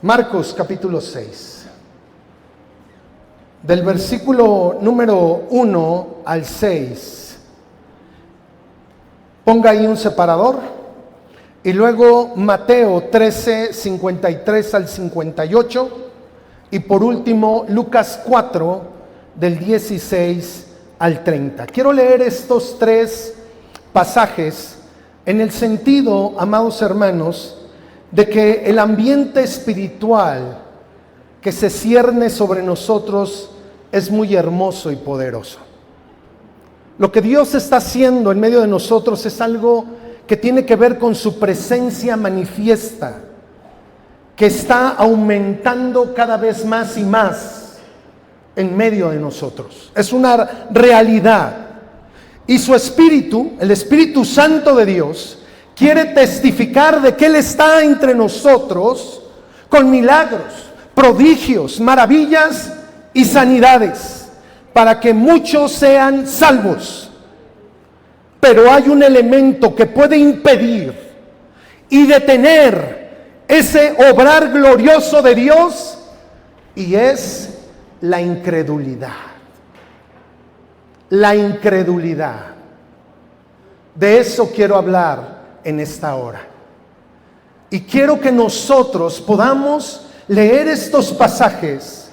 Marcos capítulo 6, del versículo número 1 al 6. Ponga ahí un separador. Y luego Mateo 13, 53 al 58. Y por último Lucas 4, del 16 al 30. Quiero leer estos tres pasajes en el sentido, amados hermanos, de que el ambiente espiritual que se cierne sobre nosotros es muy hermoso y poderoso. Lo que Dios está haciendo en medio de nosotros es algo que tiene que ver con su presencia manifiesta, que está aumentando cada vez más y más en medio de nosotros. Es una realidad. Y su Espíritu, el Espíritu Santo de Dios, quiere testificar de que Él está entre nosotros con milagros, prodigios, maravillas y sanidades, para que muchos sean salvos. Pero hay un elemento que puede impedir y detener ese obrar glorioso de Dios, y es la incredulidad. La incredulidad. De eso quiero hablar en esta hora. Y quiero que nosotros podamos leer estos pasajes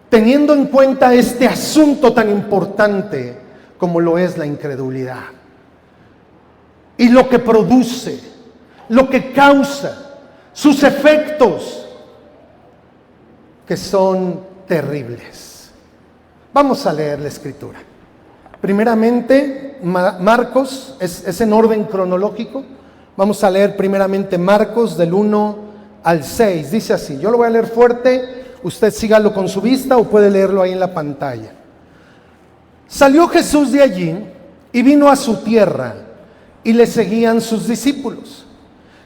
teniendo en cuenta este asunto tan importante como lo es la incredulidad. Y lo que produce, lo que causa, sus efectos, que son terribles. Vamos a leer la Escritura. Primeramente, Marcos, es en orden cronológico. Vamos a leer primeramente Marcos del 1 al 6. Dice así, yo lo voy a leer fuerte, usted sígalo con su vista o puede leerlo ahí en la pantalla. Salió Jesús de allí y vino a su tierra, y le seguían sus discípulos.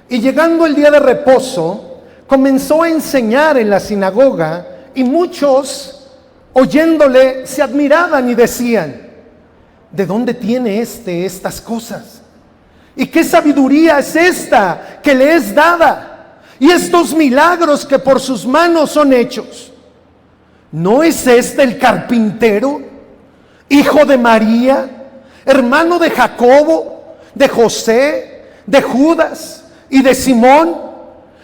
Y llegando el día de reposo, comenzó a enseñar en la sinagoga, y muchos, oyéndole, se admiraban y decían: ¿de dónde tiene estas cosas? ¿Y qué sabiduría es esta que le es dada? Y estos milagros que por sus manos son hechos. ¿No es este el carpintero, hijo de María, hermano de Jacobo, de José, de Judas y de Simón?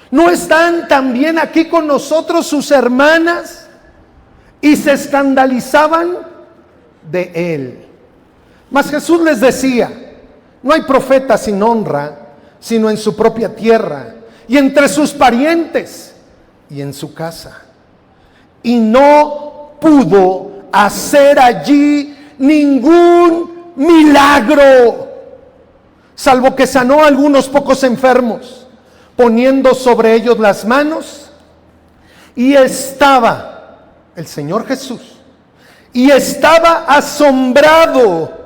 ¿No están también aquí con nosotros sus hermanas? Y se escandalizaban de él. Mas Jesús les decía: no hay profeta sin honra, sino en su propia tierra, y entre sus parientes, y en su casa. Y no pudo hacer allí ningún milagro, salvo que sanó a algunos pocos enfermos, poniendo sobre ellos las manos. Y estaba el Señor Jesús, y estaba asombrado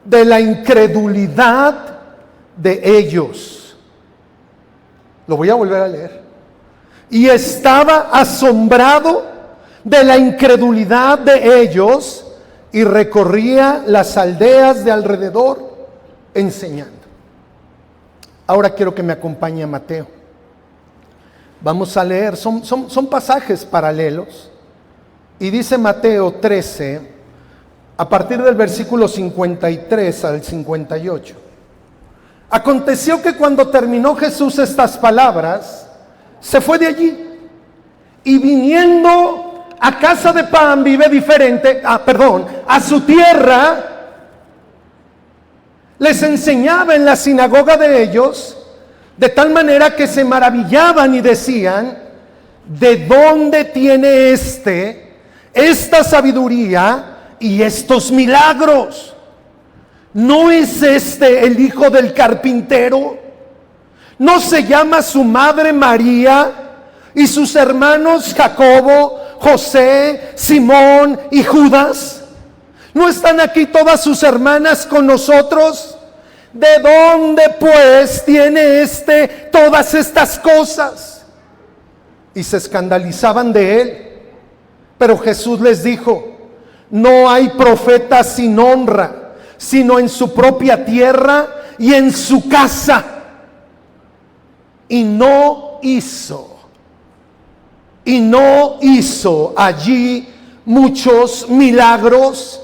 de la incredulidad de ellos. Lo voy a volver a leer. Y estaba asombrado de la incredulidad de ellos, y recorría las aldeas de alrededor enseñando. Ahora quiero que me acompañe a Mateo. Vamos a leer, son pasajes paralelos. Y dice Mateo 13, a partir del versículo 53 al 58. Aconteció que cuando terminó Jesús estas palabras, se fue de allí, y viniendo a casa de pan vive diferente, a su tierra, les enseñaba en la sinagoga de ellos, de tal manera que se maravillaban y decían: ¿de dónde tiene esta sabiduría y estos milagros? ¿No es el hijo del carpintero? ¿No se llama su madre María y sus hermanos Jacobo, José, Simón y Judas? ¿No están aquí todas sus hermanas con nosotros? ¿De dónde pues tiene todas estas cosas? Y se escandalizaban de él. Pero Jesús les dijo: no hay profeta sin honra, sino en su propia tierra y en su casa. Y no hizo y no hizo allí muchos milagros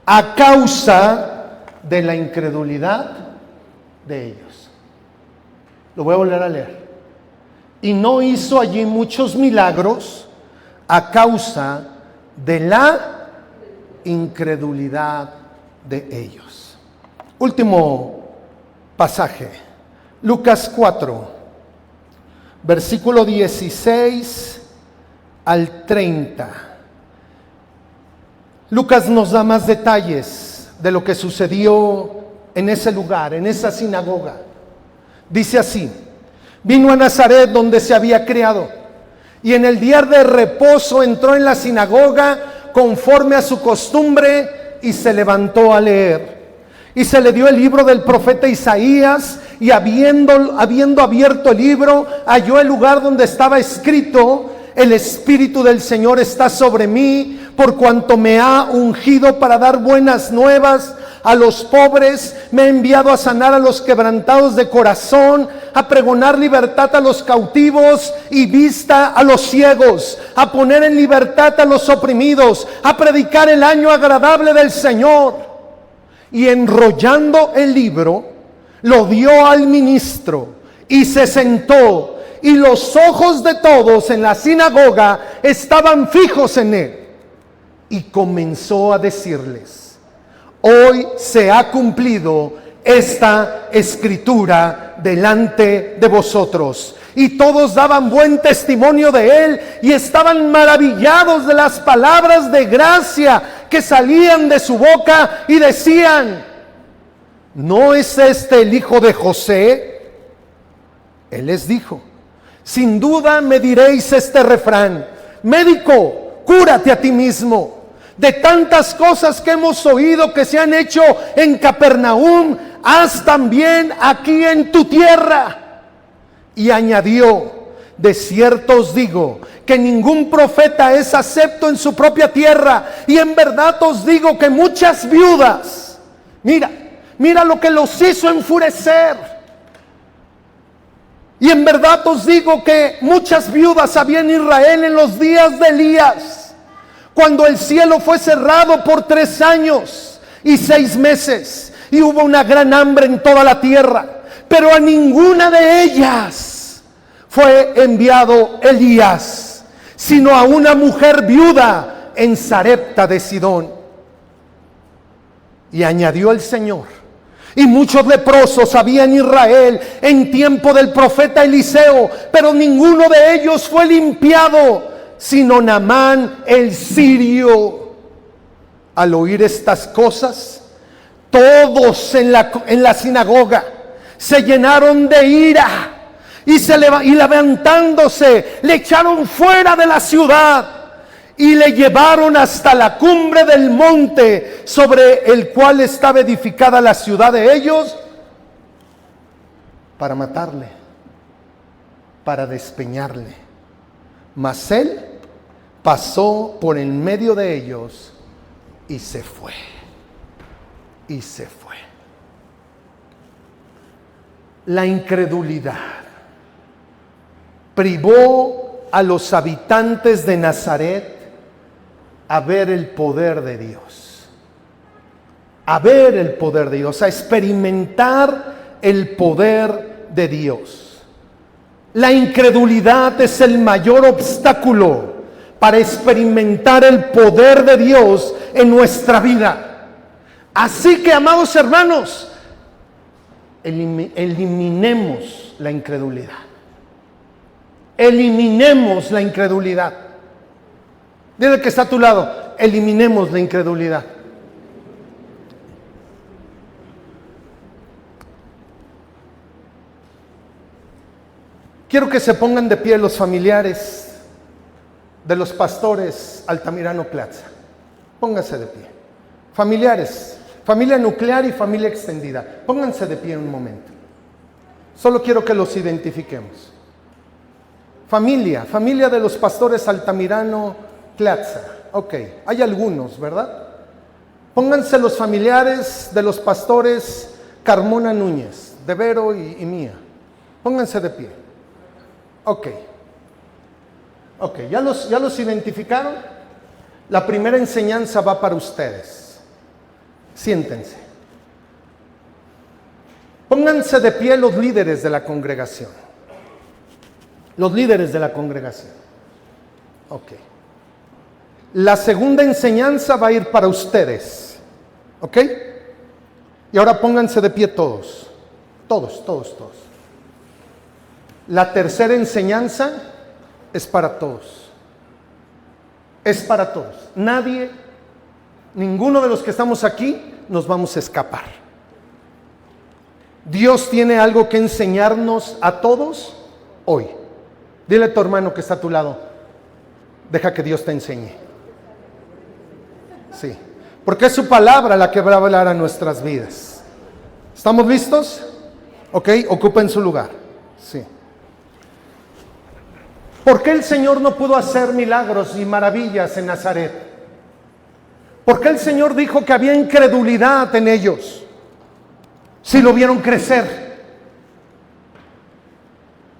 a causa de la incredulidad de ellos. Lo voy a volver a leer. Y no hizo allí muchos milagros a causa de la incredulidad de ellos. Último pasaje, Lucas 4, versículo 16 al 30. Lucas nos da más detalles de lo que sucedió en ese lugar, en esa sinagoga. Dice así: vino a Nazaret, donde se había criado, y en el día de reposo entró en la sinagoga conforme a su costumbre y se levantó a leer. Y se le dio el libro del profeta Isaías, y habiendo abierto el libro, halló el lugar donde estaba escrito: el Espíritu del Señor está sobre mí, por cuanto me ha ungido para dar buenas nuevas a los pobres, me ha enviado a sanar a los quebrantados de corazón, a pregonar libertad a los cautivos y vista a los ciegos, a poner en libertad a los oprimidos, a predicar el año agradable del Señor. Y enrollando el libro, lo dio al ministro y se sentó, y los ojos de todos en la sinagoga estaban fijos en él. Y comenzó a decirles: hoy se ha cumplido esta escritura delante de vosotros. Y todos daban buen testimonio de él y estaban maravillados de las palabras de gracia que salían de su boca, y decían: ¿no es este el hijo de José? Él les dijo: sin duda me diréis este refrán: médico, cúrate a ti mismo. De tantas cosas que hemos oído que se han hecho en Capernaum, haz también aquí en tu tierra. Y añadió: de cierto os digo que ningún profeta es acepto en su propia tierra. Y en verdad os digo que muchas viudas, mira lo que los hizo enfurecer. Y en verdad os digo que muchas viudas había en Israel en los días de Elías, cuando el cielo fue cerrado por 3 años y 6 meses, y hubo una gran hambre en toda la tierra. Pero a ninguna de ellas fue enviado Elías, sino a una mujer viuda en Sarepta de Sidón. Y añadió el Señor: y muchos leprosos había en Israel en tiempo del profeta Eliseo, pero ninguno de ellos fue limpiado, sino Naamán el sirio. Al oír estas cosas, todos en la sinagoga se llenaron de ira, y levantándose le echaron fuera de la ciudad y le llevaron hasta la cumbre del monte sobre el cual estaba edificada la ciudad de ellos, para matarle, para despeñarle. Mas él pasó por en medio de ellos y se fue. Y se fue. La incredulidad privó a los habitantes de Nazaret a ver el poder de Dios. A ver el poder de Dios, a experimentar el poder de Dios. La incredulidad es el mayor obstáculo para experimentar el poder de Dios en nuestra vida. Así que, amados hermanos, eliminemos la incredulidad. Eliminemos la incredulidad. Dile que está a tu lado: eliminemos la incredulidad. Quiero que se pongan de pie los familiares de los pastores Altamirano Plaza. Pónganse de pie. Familiares, familia nuclear y familia extendida. Pónganse de pie un momento. Solo quiero que los identifiquemos. Familia de los pastores Altamirano Plaza. Ok, hay algunos, ¿verdad? Pónganse los familiares de los pastores Carmona Núñez, de Vero y mía. Pónganse de pie. Ok. Ok, ¿ya los identificaron? La primera enseñanza va para ustedes. Siéntense. Pónganse de pie los líderes de la congregación. Los líderes de la congregación. Ok. La segunda enseñanza va a ir para ustedes. ¿Ok? Y ahora pónganse de pie todos. Todos. La tercera enseñanza es para todos. Es para todos. Nadie, ninguno de los que estamos aquí, nos vamos a escapar. Dios tiene algo que enseñarnos a todos hoy. Dile a tu hermano que está a tu lado, deja que Dios te enseñe. Sí, porque es su palabra la que va a hablar a nuestras vidas. ¿Estamos listos? Ok, ocupen su lugar. Sí. ¿Por qué el Señor no pudo hacer milagros y maravillas en Nazaret? ¿Por qué el Señor dijo que había incredulidad en ellos? Si lo vieron crecer,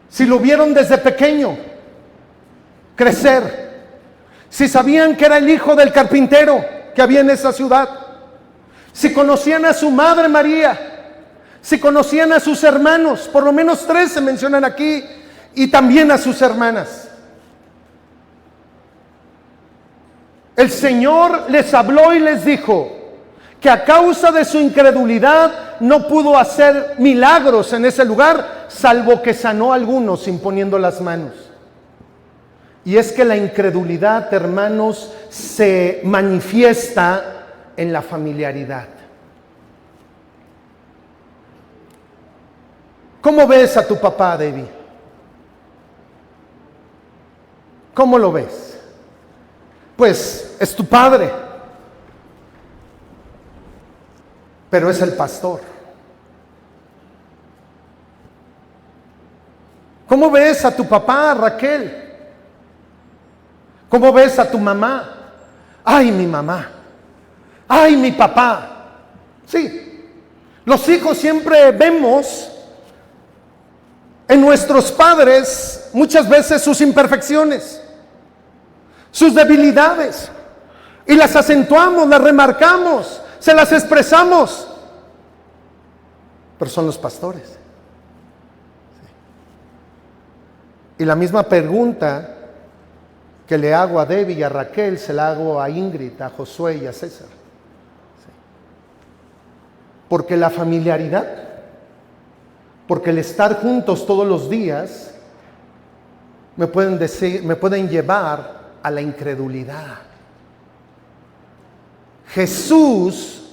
si lo vieron desde pequeño crecer, si sabían que era el hijo del carpintero que había en esa ciudad, si conocían a su madre María, si conocían a sus hermanos, por lo menos 3 se mencionan aquí, y también a sus hermanas. El Señor les habló y les dijo que a causa de su incredulidad no pudo hacer milagros en ese lugar, salvo que sanó a algunos imponiendo las manos. Y es que la incredulidad, hermanos, se manifiesta en la familiaridad. ¿Cómo ves a tu papá, Debbie? ¿Cómo lo ves? Pues es tu padre, pero es el pastor. ¿Cómo ves a tu papá, Raquel? ¿Cómo ves a tu mamá? Ay, mi mamá. Ay, mi papá. Sí, los hijos siempre vemos en nuestros padres muchas veces sus imperfecciones, sus debilidades, y las acentuamos, las remarcamos, se las expresamos, pero son los pastores. Sí. Y la misma pregunta que le hago a Debbie y a Raquel, se la hago a Ingrid, a Josué y a César. Sí. Porque la familiaridad, porque el estar juntos todos los días me pueden llevar a la incredulidad. Jesús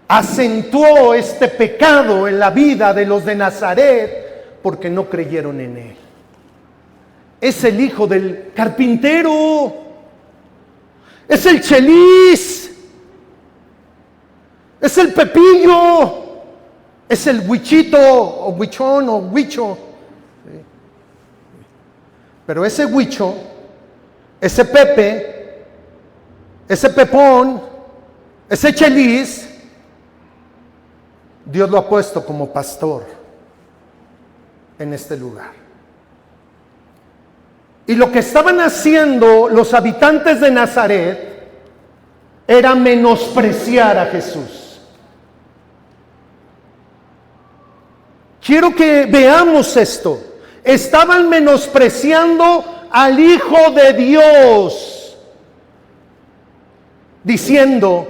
acentuó este pecado en la vida de los de Nazaret porque no creyeron en Él. Es el hijo del carpintero, es el Chelis, es el Pepillo, es el Huichito o Huichón o Huicho. Pero ese Huicho, ese Pepe, ese Pepón, ese Chelis, Dios lo ha puesto como pastor en este lugar. Y lo que estaban haciendo los habitantes de Nazaret era menospreciar a Jesús. Quiero que veamos esto. Estaban menospreciando al Hijo de Dios, diciendo,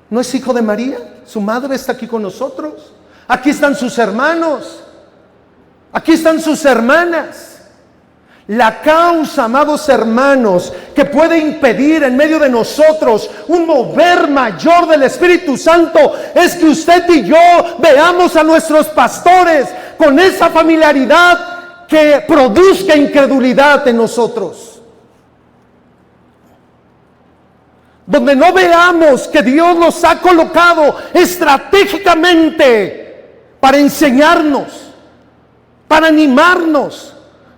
¿no es hijo de María? Su madre está aquí con nosotros. Aquí están sus hermanos. Aquí están sus hermanas. La causa, amados hermanos, que puede impedir en medio de nosotros un mover mayor del Espíritu Santo es que usted y yo veamos a nuestros pastores con esa familiaridad que produzca incredulidad en nosotros. Donde no veamos que Dios nos ha colocado estratégicamente para enseñarnos, para animarnos,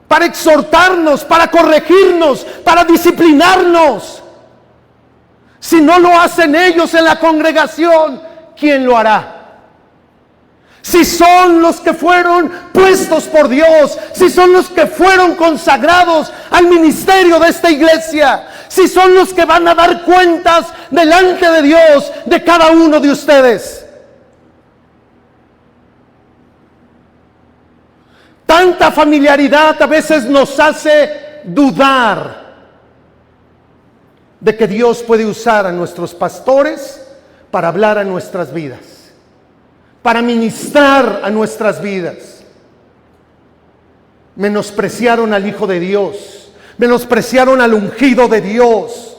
para exhortarnos, para corregirnos, para disciplinarnos. Si no lo hacen ellos en la congregación, ¿quién lo hará? si son los que fueron puestos por Dios, si son los que fueron consagrados al ministerio de esta iglesia, si son los que van a dar cuentas delante de Dios de cada uno de ustedes. Tanta familiaridad a veces nos hace dudar de que Dios puede usar a nuestros pastores para hablar a nuestras vidas, para ministrar a nuestras vidas. Menospreciaron al Hijo de Dios, menospreciaron al ungido de Dios.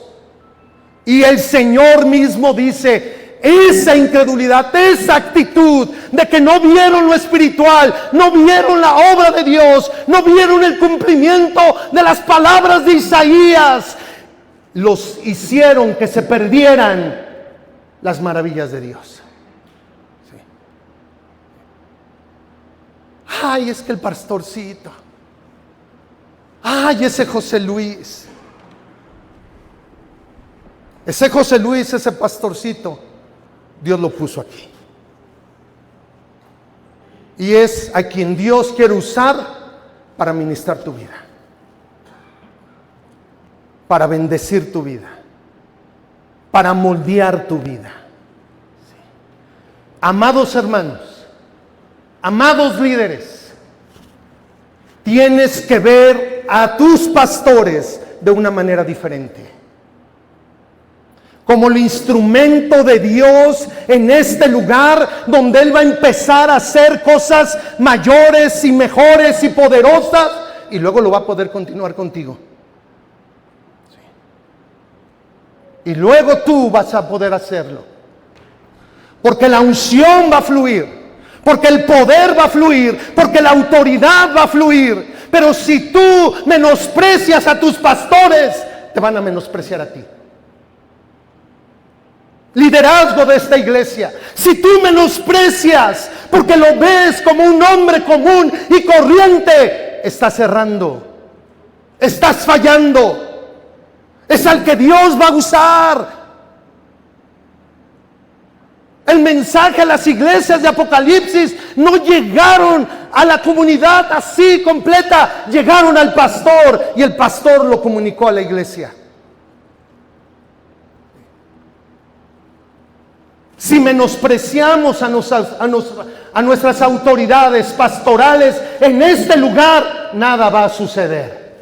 Y el Señor mismo dice, esa incredulidad, esa actitud de que no vieron lo espiritual, no vieron la obra de Dios, no vieron el cumplimiento de las palabras de Isaías, los hicieron que se perdieran las maravillas de Dios. Sí. Ay, es que el pastorcito, ay, ese José Luis, ese pastorcito, Dios lo puso aquí. Y es a quien Dios quiere usar para ministrar tu vida, para bendecir tu vida, para moldear tu vida. Sí. Amados hermanos, amados líderes, tienes que ver a tus pastores de una manera diferente, como el instrumento de Dios en este lugar donde Él va a empezar a hacer cosas mayores y mejores y poderosas, y luego lo va a poder continuar contigo. Sí. Y luego tú vas a poder hacerlo, porque la unción va a fluir, porque el poder va a fluir, porque la autoridad va a fluir. Pero si tú menosprecias a tus pastores, te van a menospreciar a ti. Liderazgo de esta iglesia, si tú menosprecias porque lo ves como un hombre común y corriente, estás errando, estás fallando. Es al que Dios va a usar. El mensaje a las iglesias de Apocalipsis no llegaron a la comunidad así completa, llegaron al pastor y el pastor lo comunicó a la iglesia. Si menospreciamos a nuestras autoridades pastorales en este lugar, nada va a suceder.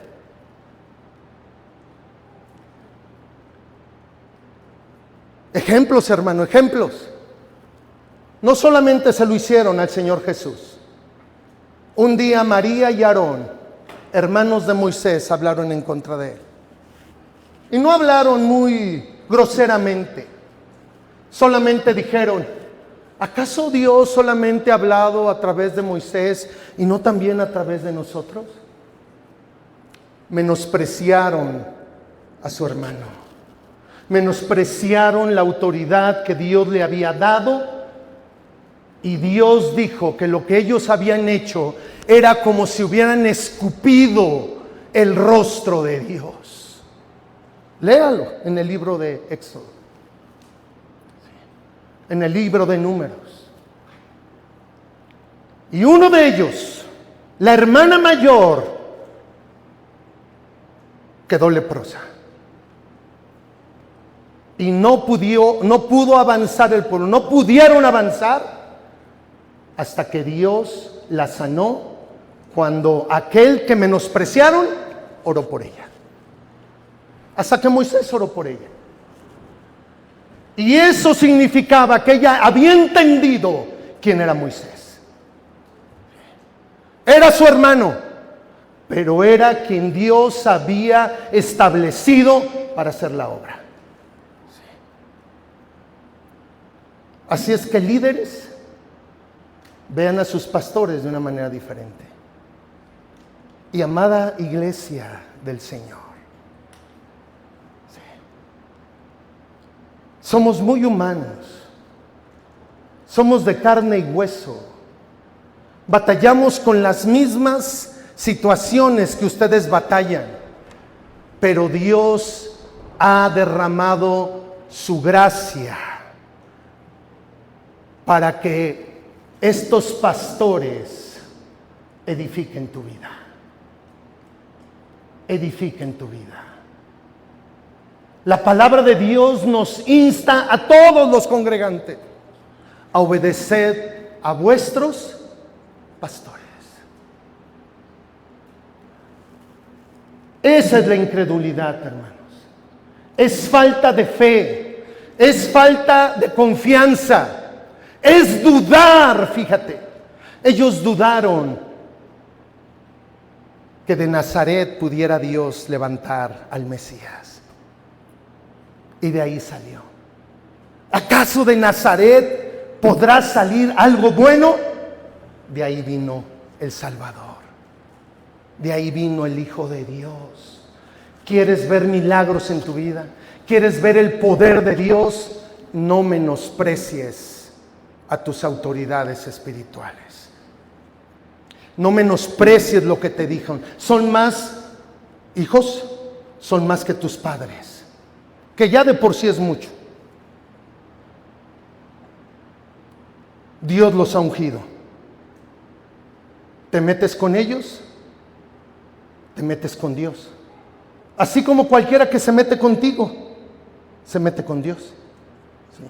Ejemplos, hermano, ejemplos. No solamente se lo hicieron al Señor Jesús. Un día María y Aarón, hermanos de Moisés, hablaron en contra de él. Y no hablaron muy groseramente. Solamente dijeron, ¿acaso Dios solamente ha hablado a través de Moisés y no también a través de nosotros? Menospreciaron a su hermano. Menospreciaron la autoridad que Dios le había dado. Y Dios dijo que lo que ellos habían hecho era como si hubieran escupido el rostro de Dios. Léalo en el libro de Éxodo, en el libro de Números. Y uno de ellos, la hermana mayor, quedó leprosa. Y no pudo avanzar el pueblo, no pudieron avanzar hasta que Dios la sanó, cuando aquel que menospreciaron oró por ella. Hasta que Moisés oró por ella. Y eso significaba que ella había entendido quién era Moisés. Era su hermano, pero era quien Dios había establecido para hacer la obra. Así es que líderes, vean a sus pastores de una manera diferente. Y amada iglesia del Señor, somos muy humanos, somos de carne y hueso, batallamos con las mismas situaciones que ustedes batallan, pero Dios ha derramado su gracia para que estos pastores edifiquen tu vida. Edifiquen tu vida. La palabra de Dios nos insta a todos los congregantes a obedecer a vuestros pastores. Esa es la incredulidad, hermanos. Es falta de fe, es falta de confianza, es dudar, fíjate. Ellos dudaron que de Nazaret pudiera Dios levantar al Mesías. Y de ahí salió. ¿Acaso de Nazaret podrá salir algo bueno? De ahí vino el Salvador. De ahí vino el Hijo de Dios. ¿Quieres ver milagros en tu vida? ¿Quieres ver el poder de Dios? No menosprecies a tus autoridades espirituales. No menosprecies lo que te dijeron. Son más hijos, son más que tus padres, que ya de por sí es mucho. Dios los ha ungido. ¿Te metes con ellos? Te metes con Dios. Así como cualquiera que se mete contigo, se mete con Dios. ¿Sí?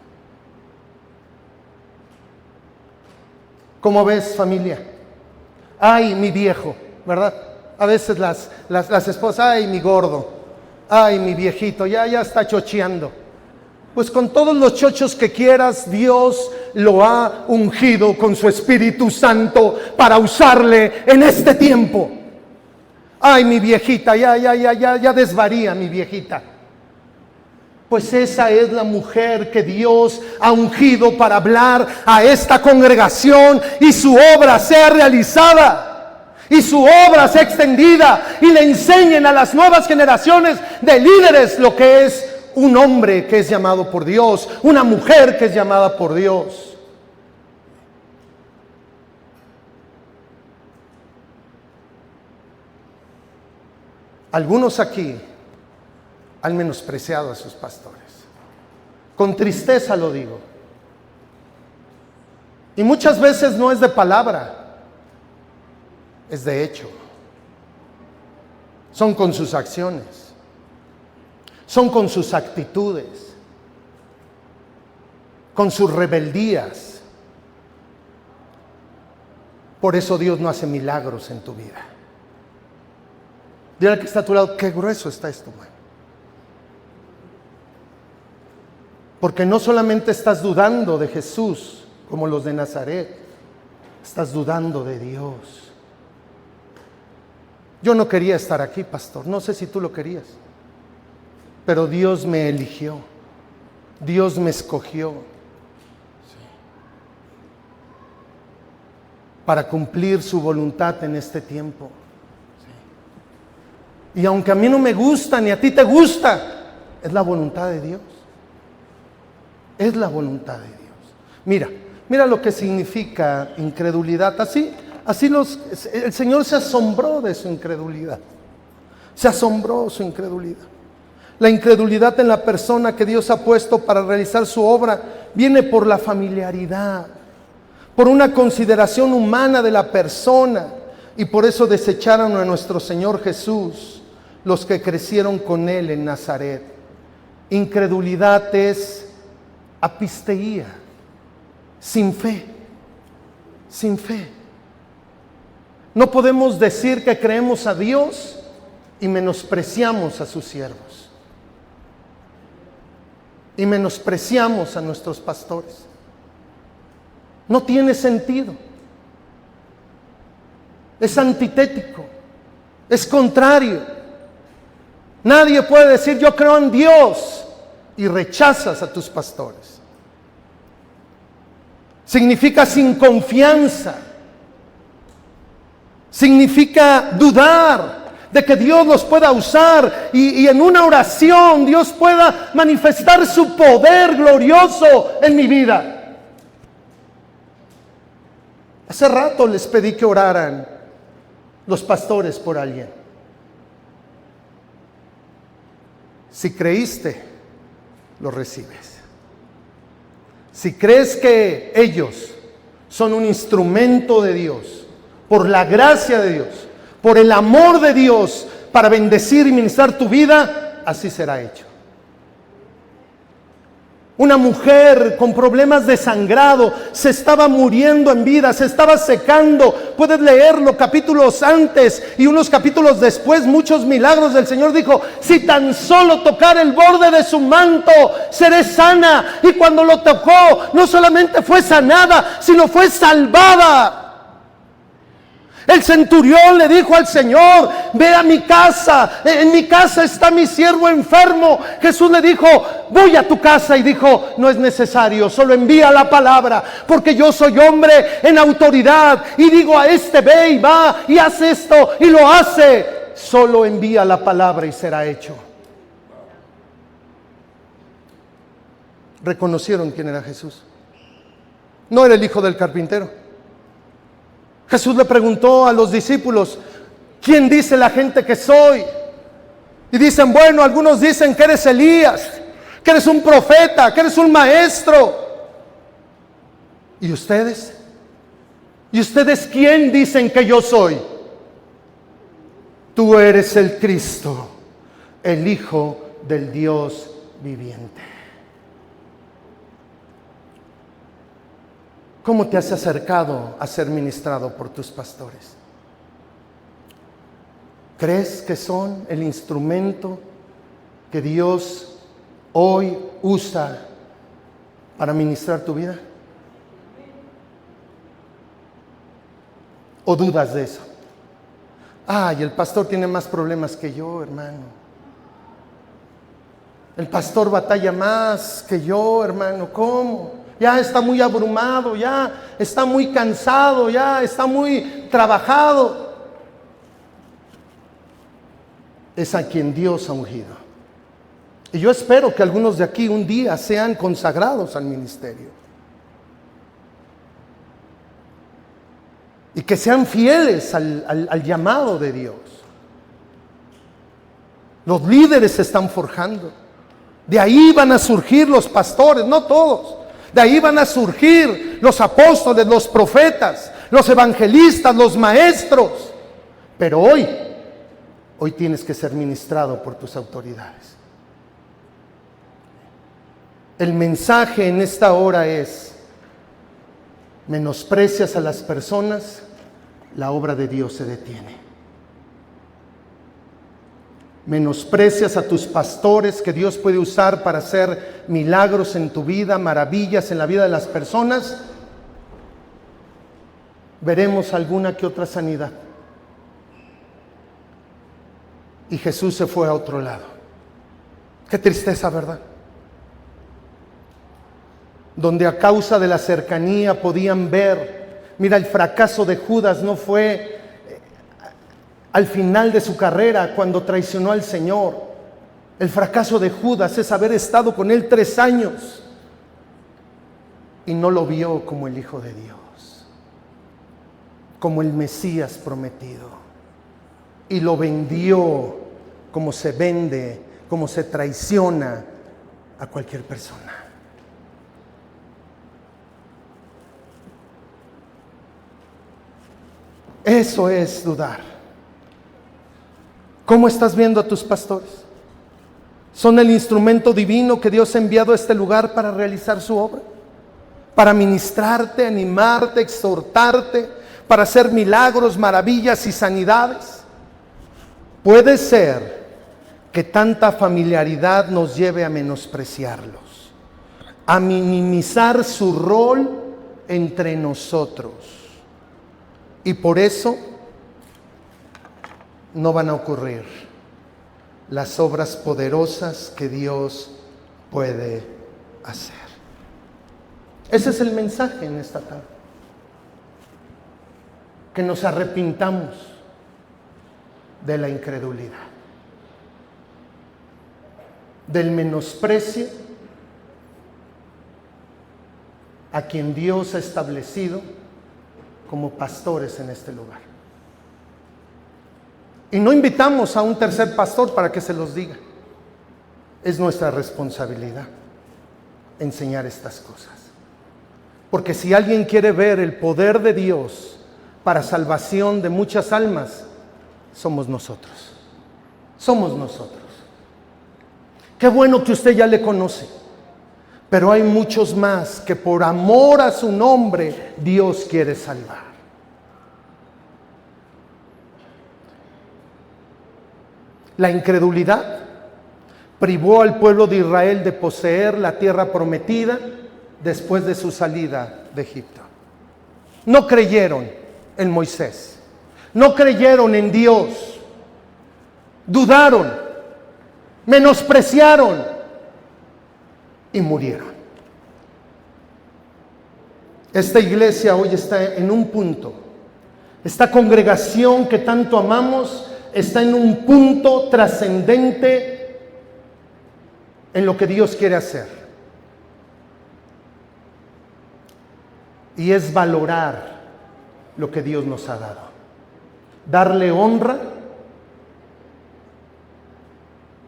¿Cómo ves, familia? Ay, mi viejo, ¿verdad? A veces las esposas, ay, mi gordo, ay, mi viejito, ya está chocheando. Pues con todos los chochos que quieras, Dios lo ha ungido con su Espíritu Santo para usarle en este tiempo. Ay, mi viejita, ya desvaría mi viejita. Pues esa es la mujer que Dios ha ungido para hablar a esta congregación y su obra sea realizada. Y su obra sea extendida y le enseñen a las nuevas generaciones de líderes lo que es un hombre que es llamado por Dios, una mujer que es llamada por Dios. Algunos aquí han menospreciado a sus pastores. Con tristeza lo digo. Y muchas veces no es de palabra, es de hecho. Son con sus acciones, son con sus actitudes, con sus rebeldías. Por eso Dios no hace milagros en tu vida. Dile al que está a tu lado, qué grueso está esto, man. Porque no solamente estás dudando de Jesús, como los de Nazaret, estás dudando de Dios. Yo no quería estar aquí, pastor, no sé si tú lo querías, pero Dios me eligió, Dios me escogió para cumplir su voluntad en este tiempo. Y aunque a mí no me gusta, ni a ti te gusta, es la voluntad de Dios. Es la voluntad de Dios. Mira lo que significa incredulidad. Así el Señor se asombró de su incredulidad. Se asombró de su incredulidad. La incredulidad en la persona que Dios ha puesto para realizar su obra viene por la familiaridad, por una consideración humana de la persona, y por eso desecharon a nuestro Señor Jesús los que crecieron con Él en Nazaret. Incredulidad es apisteía, sin fe, sin fe. No podemos decir que creemos a Dios y menospreciamos a sus siervos, y menospreciamos a nuestros pastores. No tiene sentido. Es antitético, es contrario. Nadie puede decir yo creo en Dios y rechazas a tus pastores. Significa sin confianza. Significa dudar de que Dios los pueda usar y en una oración Dios pueda manifestar su poder glorioso en mi vida. Hace rato les pedí que oraran los pastores por alguien. Si creíste, lo recibes. Si crees que ellos son un instrumento de Dios, por la gracia de Dios, por el amor de Dios, para bendecir y ministrar tu vida, así será hecho. Una mujer con problemas de sangrado se estaba muriendo en vida, se estaba secando. Puedes leerlo capítulos antes y unos capítulos después, muchos milagros del Señor. Dijo: si tan solo tocar el borde de su manto, seré sana. Y cuando lo tocó, no solamente fue sanada, sino fue salvada. El centurión le dijo al Señor: ve a mi casa, en mi casa está mi siervo enfermo. Jesús le dijo: voy a tu casa. Y dijo: no es necesario, solo envía la palabra, porque yo soy hombre en autoridad y digo a este: ve y va y hace esto, y lo hace. Solo envía la palabra y será hecho. Reconocieron quién era Jesús. No era el hijo del carpintero. Jesús le preguntó a los discípulos: ¿quién dice la gente que soy? Y dicen: bueno, algunos dicen que eres Elías, que eres un profeta, que eres un maestro. ¿Y ustedes? ¿Y ustedes quién dicen que yo soy? Tú eres el Cristo, el Hijo del Dios viviente. ¿Cómo te has acercado a ser ministrado por tus pastores? ¿Crees que son el instrumento que Dios hoy usa para ministrar tu vida? ¿O dudas de eso? Ay, el pastor tiene más problemas que yo, hermano. El pastor batalla más que yo, hermano. ¿Cómo? Ya está muy abrumado, ya está muy cansado, ya está muy trabajado. Es a quien Dios ha ungido. Y yo espero que algunos de aquí un día sean consagrados al ministerio. Y que sean fieles al llamado de Dios. Los líderes se están forjando. De ahí van a surgir los pastores, no todos. De ahí van a surgir los apóstoles, los profetas, los evangelistas, los maestros. Pero hoy tienes que ser ministrado por tus autoridades. El mensaje en esta hora es: menosprecias a las personas, la obra de Dios se detiene. Menosprecias a tus pastores que Dios puede usar para hacer milagros en tu vida, maravillas en la vida de las personas, veremos alguna que otra sanidad. Y Jesús se fue a otro lado. Qué tristeza, ¿verdad? Donde a causa de la cercanía podían ver. Mira, el fracaso de Judas no fue al final de su carrera, cuando traicionó al Señor. El fracaso de Judas es haber estado con él 3 años y no lo vio como el Hijo de Dios, como el Mesías prometido, y lo vendió como se vende, como se traiciona a cualquier persona. Eso es dudar. ¿Cómo estás viendo a tus pastores? ¿Son el instrumento divino que Dios ha enviado a este lugar para realizar su obra? Para ministrarte, animarte, exhortarte, para hacer milagros, maravillas y sanidades. Puede ser que tanta familiaridad nos lleve a menospreciarlos, a minimizar su rol entre nosotros. Y por eso no van a ocurrir las obras poderosas que Dios puede hacer. Ese es el mensaje en esta tarde. Que nos arrepintamos de la incredulidad, del menosprecio a quien Dios ha establecido como pastores en este lugar. Y no invitamos a un tercer pastor para que se los diga. Es nuestra responsabilidad enseñar estas cosas. Porque si alguien quiere ver el poder de Dios para salvación de muchas almas, somos nosotros. Somos nosotros. Qué bueno que usted ya le conoce, pero hay muchos más que por amor a su nombre Dios quiere salvar. La incredulidad privó al pueblo de Israel de poseer la tierra prometida después de su salida de Egipto. No creyeron en Moisés, no creyeron en Dios, dudaron, menospreciaron y murieron. Esta iglesia hoy está en un punto, esta congregación que tanto amamos está en un punto trascendente en lo que Dios quiere hacer. Y es valorar lo que Dios nos ha dado. Darle honra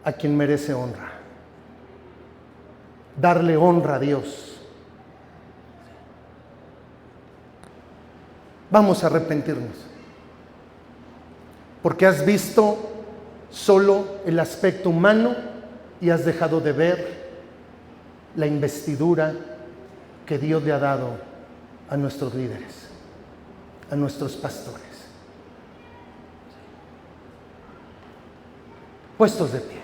a quien merece honra. Darle honra a Dios. Vamos a arrepentirnos. Porque has visto solo el aspecto humano y has dejado de ver la investidura que Dios le ha dado a nuestros líderes, a nuestros pastores. Puestos de pie.